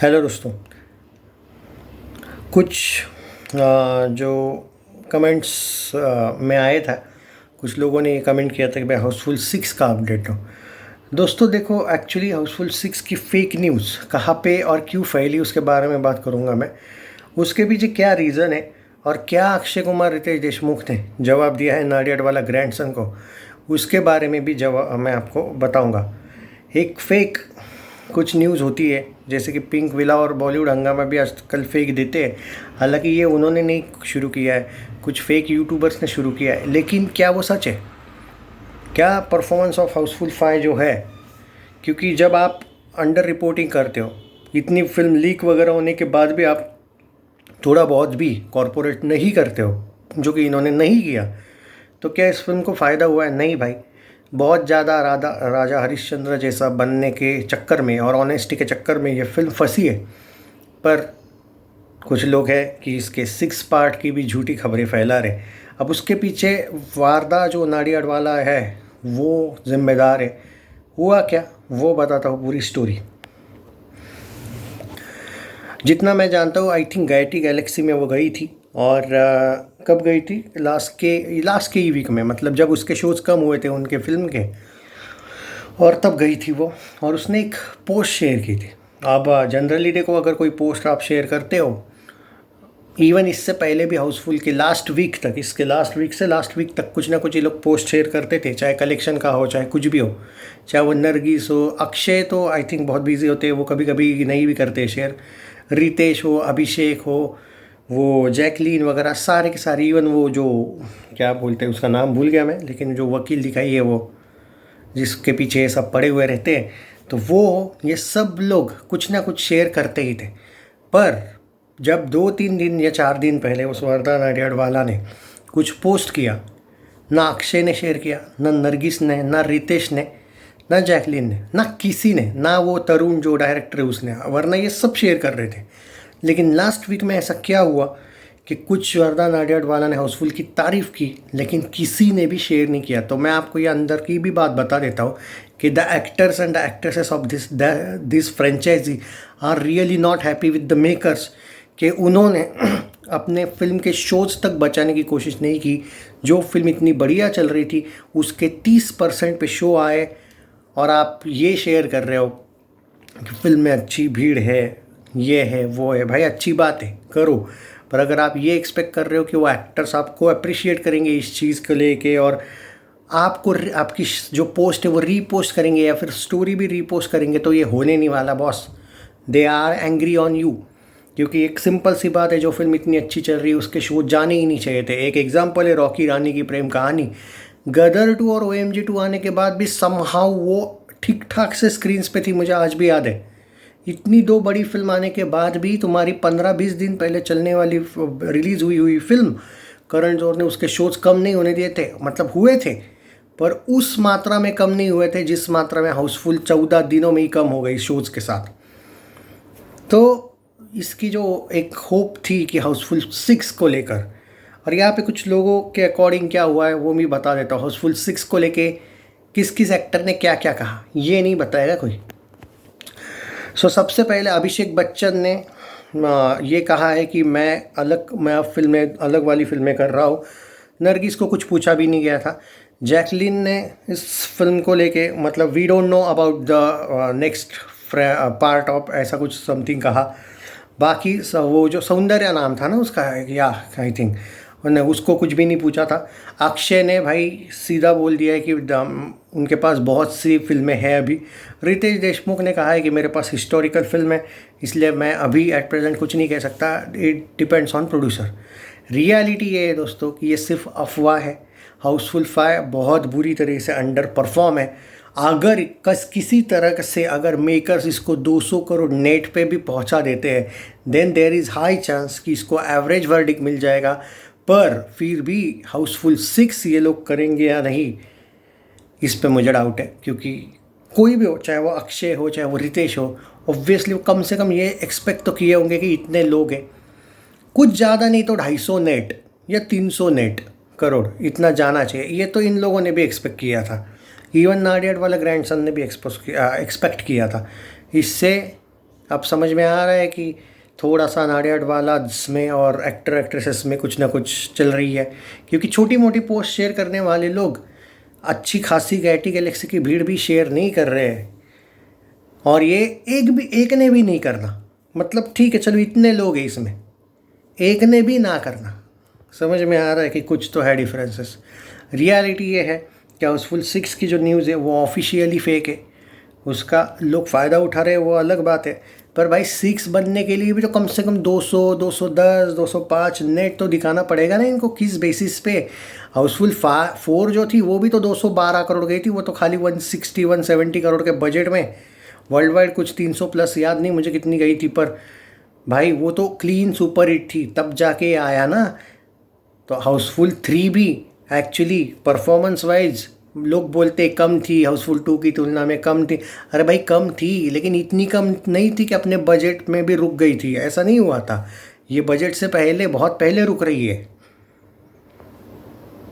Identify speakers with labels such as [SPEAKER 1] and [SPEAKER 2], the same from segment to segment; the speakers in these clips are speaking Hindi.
[SPEAKER 1] हेलो दोस्तों। कुछ जो कमेंट्स में आए था, कुछ लोगों ने ये कमेंट किया था कि भाई हाउसफुल 6 का अपडेट हो। दोस्तों देखो, एक्चुअली हाउसफुल 6 की फेक न्यूज़ कहाँ पे और क्यों फैली उसके बारे में बात करूँगा मैं। उसके पीछे क्या रीज़न है और क्या अक्षय कुमार रितेश देशमुख ने जवाब दिया है नाडियाडवाला ग्रैंडसन को, उसके बारे में भी जवाब मैं आपको बताऊँगा। एक फेक कुछ न्यूज़ होती है, जैसे कि पिंक विला और बॉलीवुड हंगामा भी आजकल फेक देते हैं। हालांकि ये उन्होंने नहीं शुरू किया है, कुछ फेक यूट्यूबर्स ने शुरू किया है, लेकिन क्या वो सच है? क्या परफॉर्मेंस ऑफ हाउसफुल 5 जो है, क्योंकि जब आप अंडर रिपोर्टिंग करते हो, इतनी फिल्म लीक वगैरह होने के बाद भी आप थोड़ा बहुत भी कॉरपोरेट नहीं करते हो, जो कि इन्होंने नहीं किया, तो क्या इस फिल्म को फ़ायदा हुआ है? नहीं भाई। बहुत ज़्यादा राजा हरिश्चंद्र जैसा बनने के चक्कर में और ऑनेस्टी के चक्कर में ये फिल्म फंसी है। पर कुछ लोग हैं कि इसके 6 पार्ट की भी झूठी खबरें फैला रहे। अब उसके पीछे वारदा जो नाडियाडवाला है वो जिम्मेदार है। हुआ क्या, वो बताता हूँ पूरी स्टोरी। जितना मैं जानता हूँ, आई थिंक गायटी गैलेक्सी में वो गई थी। और कब गई थी? लास्ट के ही वीक में, मतलब जब उसके शोज़ कम हुए थे उनके फिल्म के, और तब गई थी वो। और उसने एक पोस्ट शेयर की थी। अब जनरली देखो, अगर कोई पोस्ट आप शेयर करते हो, इवन इससे पहले भी हाउसफुल के लास्ट वीक तक, इसके लास्ट वीक तक कुछ ना कुछ ये लोग पोस्ट शेयर करते थे, चाहे कलेक्शन का हो, चाहे कुछ भी हो, चाहे वो नरगिस हो। अक्षय तो आई थिंक बहुत बिजी होते हैं, वो कभी कभी नहीं भी करते शेयर। रितेश हो, अभिषेक हो, वो जैकलीन वगैरह सारे के सारे, इवन वो जो क्या बोलते हैं उसका नाम भूल गया मैं, लेकिन जो वकील दिखाई है वो, जिसके पीछे ये सब पड़े हुए रहते हैं, तो वो ये सब लोग कुछ ना कुछ शेयर करते ही थे। पर जब 2-3 दिन या 4 दिन पहले उस वरदा नाडियाडवाला ने कुछ पोस्ट किया, ना अक्षय ने शेयर किया, ना नरगिस ने, ना रितेश ने, ना जैकलीन ने, ना किसी ने, ना वो तरुण जो डायरेक्टर है उसने, वरना ये सब शेयर कर रहे थे। लेकिन लास्ट वीक में ऐसा क्या हुआ कि कुछ वरदा नाडियाडवाला ने हाउसफुल की तारीफ़ की, लेकिन किसी ने भी शेयर नहीं किया। तो मैं आपको ये अंदर की भी बात बता देता हूँ कि the actors and the actresses of this franchise are really not happy with the makers, कि उन्होंने अपने फिल्म के शोज़ तक बचाने की कोशिश नहीं की। जो फिल्म इतनी बढ़िया चल रही थी उसके 30% पे शो आए, और आप ये शेयर कर रहे हो कि फिल्म में अच्छी भीड़ है, ये है वो है। भाई अच्छी बात है, करो, पर अगर आप ये एक्सपेक्ट कर रहे हो कि वो एक्टर्स आपको अप्रिशिएट करेंगे इस चीज़ को लेके, और आपको आपकी जो पोस्ट है वो रीपोस्ट करेंगे या फिर स्टोरी भी रीपोस्ट करेंगे, तो ये होने नहीं वाला boss. They are angry on you, क्योंकि एक सिंपल सी बात है, जो फिल्म इतनी अच्छी चल रही है उसके शो जाने ही नहीं चाहिए थे। एक एग्जांपल है रॉकी रानी की प्रेम कहानी। गदर 2 और OMG 2 आने के बाद भी समहाउ वो ठीक ठाक से स्क्रीन्स पे थी, मुझे आज भी याद है। इतनी 2 बड़ी फिल्म आने के बाद भी तुम्हारी 15-20 दिन पहले चलने वाली रिलीज़ हुई हुई फिल्म, करण जौहर ने उसके शोज़ कम नहीं होने दिए थे। मतलब हुए थे, पर उस मात्रा में कम नहीं हुए थे जिस मात्रा में हाउसफुल 14 दिनों में ही कम हो गई शोज़ के साथ। तो इसकी जो एक होप थी कि हाउसफुल 6 को लेकर, और यहाँ पे कुछ लोगों के अकॉर्डिंग क्या हुआ है वो भी बता देता हूँ। हाउसफुल 6 को लेके किस किस एक्टर ने क्या क्या कहा, ये नहीं बताएगा कोई। सबसे पहले अभिषेक बच्चन ने ये कहा है कि मैं अब फिल्में, अलग वाली फिल्में कर रहा हूँ। नरगिस को कुछ पूछा भी नहीं गया था। जैकलीन ने इस फिल्म को लेके, मतलब we don't know about the next part of, ऐसा कुछ समथिंग कहा। बाकी वो जो सौंदर्य नाम था ना उसका, या आई थिंक उन्होंने उसको कुछ भी नहीं पूछा था। अक्षय ने भाई सीधा बोल दिया है कि उनके पास बहुत सी फिल्में हैं अभी। रितेश देशमुख ने कहा है कि मेरे पास हिस्टोरिकल फिल्म है, इसलिए मैं अभी एट प्रेजेंट कुछ नहीं कह सकता, it depends on producer. Reality ये है दोस्तों कि ये सिर्फ अफवाह है। हाउसफुल 5 बहुत बुरी तरह से अंडर परफॉर्म है। अगर किसी तरह से अगर मेकर्स इसको 200 करोड़ नेट पे भी पहुंचा देते हैं, then there is high chance कि इसको एवरेज वर्डिक मिल जाएगा। पर फिर भी हाउसफुल 6 ये लोग करेंगे या नहीं, इस पे मुझे डाउट है। क्योंकि कोई भी हो, चाहे वो अक्षय हो, चाहे वो रितेश हो, ऑब्वियसली वो कम से कम ये एक्सपेक्ट तो किए होंगे कि इतने लोग हैं, कुछ ज़्यादा नहीं तो 250 नेट या 300 नेट करोड़ इतना जाना चाहिए। ये तो इन लोगों ने भी एक्सपेक्ट किया था। इवन नाडियाडवाला ग्रैंडसन ने भी एक्सपेक्ट किया था। इससे अब समझ में आ रहा है कि थोड़ा सा नाडियाडवाला में और एक्टर एक्ट्रेसेस में कुछ ना कुछ चल रही है, क्योंकि छोटी मोटी पोस्ट शेयर करने वाले लोग अच्छी खासी गैटी गैलेक्सी की भीड़ भी शेयर नहीं कर रहे हैं। और ये एक ने भी नहीं करना, मतलब ठीक है चलो इतने लोग हैं इसमें, एक ने भी ना करना। समझ में आ रहा है कि कुछ तो है डिफरेंसेस। रियलिटी ये है कि हाउसफुल 6 की जो न्यूज़ है वो ऑफिशियली फेक है, उसका लोग फ़ायदा उठा रहे हैं वो अलग बात है। पर भाई 6 बनने के लिए भी तो कम से कम 200, 210, 205 नेट तो दिखाना पड़ेगा ना इनको, किस बेसिस पे। हाउसफुल 4 जो थी वो भी तो 212 करोड़ गई थी, वो तो खाली 160, 170 करोड़ के बजट में। वर्ल्ड वाइड कुछ 300 प्लस, याद नहीं मुझे कितनी गई थी, पर भाई वो तो क्लीन सुपर हिट थी, तब जाके आया ना। तो हाउसफुल 3 भी एक्चुअली परफॉर्मेंस वाइज लोग बोलते कम थी, हाउसफुल 2 की तुलना में कम थी। अरे भाई कम थी, लेकिन इतनी कम नहीं थी कि अपने बजट में भी रुक गई थी, ऐसा नहीं हुआ था। ये बजट से पहले, बहुत पहले रुक रही है।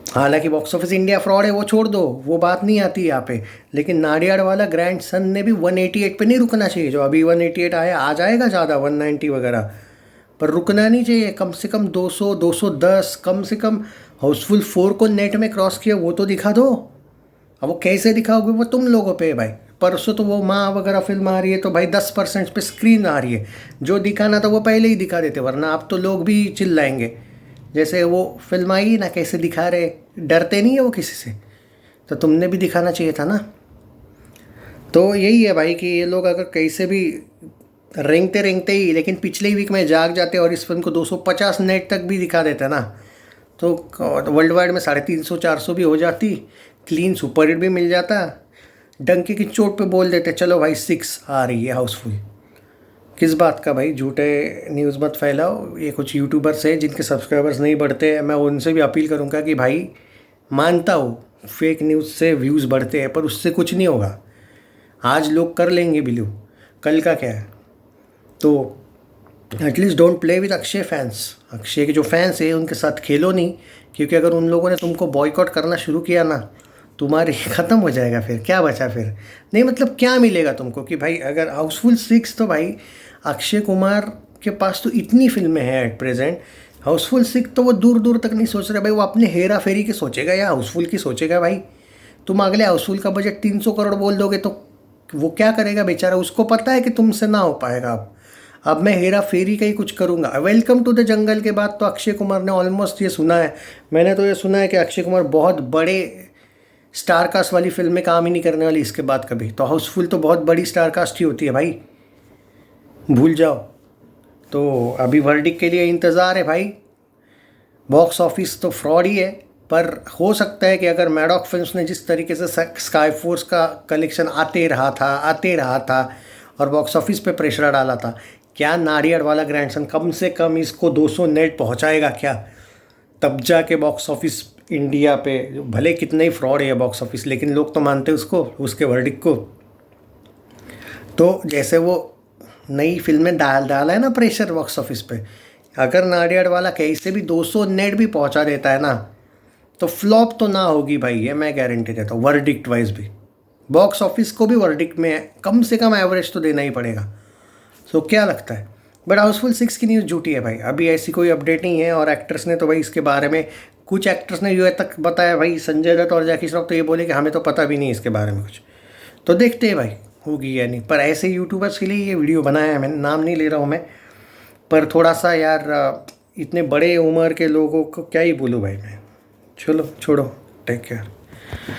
[SPEAKER 1] हालांकि बॉक्स ऑफिस इंडिया फ्रॉड है, वो छोड़ दो, वो बात नहीं आती यहाँ पे। लेकिन नाडियाड वाला ग्रैंड सन ने भी 188 पे नहीं रुकना चाहिए, जो अभी 188 आया, आ जाएगा ज़्यादा 190 वगैरह, पर रुकना नहीं चाहिए। कम से कम 200, 210, कम से कम हाउसफुल 4 को नेट में क्रॉस किया वो तो दिखा दो। अब वो कैसे दिखाओगे वो तुम लोगों पे है भाई। परसों तो वो माँ वगैरह फिल्म आ रही है तो भाई 10% पे स्क्रीन आ रही है, जो दिखाना था वो पहले ही दिखा देते, वरना अब तो लोग भी चिल्लाएंगे। जैसे वो फिल्म आई ना, कैसे दिखा रहे, डरते नहीं है वो किसी से, तो तुमने भी दिखाना चाहिए था ना। तो यही है भाई कि ये लोग अगर कैसे भी रेंगते रेंगते ही, लेकिन पिछले ही वीक में जाग जाते और इस फिल्म को 250 नेट तक भी दिखा देते ना, तो वर्ल्ड वाइड में 350, 400 भी हो जाती, क्लीन सुपर हिट भी मिल जाता। डंके की चोट पे बोल देते चलो भाई 6 आ रही है हाउसफुल। किस बात का भाई, झूठे न्यूज़ मत फैलाओ। ये कुछ यूट्यूबर्स हैं जिनके सब्सक्राइबर्स नहीं बढ़ते, मैं उनसे भी अपील करूँगा कि भाई, मानता हूँ फेक न्यूज़ से व्यूज़ बढ़ते हैं, पर उससे कुछ नहीं होगा। आज लोग कर लेंगे बिलीव, कल का क्या है। तो at least don't play with Akshay fans. Akshay के जो फैंस हैं उनके साथ खेलो नहीं, क्योंकि अगर उन लोगों ने तुमको बॉयकॉट करना शुरू किया ना, तुम्हारे ख़त्म हो जाएगा, फिर क्या बचा फिर। नहीं मतलब क्या मिलेगा तुमको कि भाई, अगर हाउसफुल 6 तो भाई अक्षय कुमार के पास तो इतनी फिल्में हैं एट प्रेजेंट, हाउसफुल 6 तो वो दूर दूर तक नहीं सोच रहे भाई, वो अपने हेरा फेरी की सोचेगा या हाउसफुल की सोचेगा भाई। तुम अगले हाउसफुल का बजट 300 करोड़ बोल दोगे तो वो क्या करेगा बेचारा, उसको पता है कि तुमसे ना हो पाएगा। अब मैं हेरा फेरी का ही कुछ करूँगा। वेलकम टू द जंगल के बाद तो अक्षय कुमार ने ऑलमोस्ट ये सुना है, मैंने तो ये सुना है कि अक्षय कुमार बहुत बड़े स्टार कास्ट वाली फिल्म में काम ही नहीं करने वाली इसके बाद कभी। तो हाउसफुल तो बहुत बड़ी स्टार कास्ट ही होती है भाई, भूल जाओ। तो अभी वर्डिक्ट के लिए इंतज़ार है भाई। बॉक्स ऑफिस तो फ्रॉड ही है, पर हो सकता है कि अगर मैडॉक फिल्म्स ने जिस तरीके से स्काई फोर्स का कलेक्शन आते रहा था और बॉक्स ऑफिस पे प्रेशर डाला था, क्या नाडियाड वाला ग्रैंडसन कम से कम इसको 200 नेट पहुंचाएगा क्या? तब जाके बॉक्स ऑफिस इंडिया पे, भले कितना ही फ्रॉड है बॉक्स ऑफिस, लेकिन लोग तो मानते हैं उसको, उसके वर्डिक्ट को। तो जैसे वो नई फिल्में डाला है ना प्रेशर बॉक्स ऑफिस पे, अगर नाडियाड वाला कैसे भी 200 नेट भी पहुंचा देता है ना, तो फ्लॉप तो ना होगी भाई, ये मैं गारंटी देता हूँ। वर्डिक्ट वाइज भी बॉक्स ऑफिस को भी वर्डिक्ट में कम से कम एवरेज तो देना ही पड़ेगा। सो क्या लगता है? बट हाउसफुल 6 की न्यूज़ झूठी है भाई, अभी ऐसी कोई अपडेट नहीं है। और एक्टर्स ने तो भाई इसके बारे में, कुछ एक्टर्स ने ये तक बताया भाई, संजय दत्त और जैकी श्रॉफ तो ये बोले कि हमें तो पता भी नहीं इसके बारे में कुछ। तो देखते हैं भाई होगी या नहीं। पर ऐसे यूट्यूबर्स के लिए ये वीडियो बनाया है मैंने, नाम नहीं ले रहा हूँ मैं, पर थोड़ा सा यार इतने बड़े उम्र के लोगों को क्या ही बोलूँ भाई मैं। चलो छोड़ो, टेक केयर।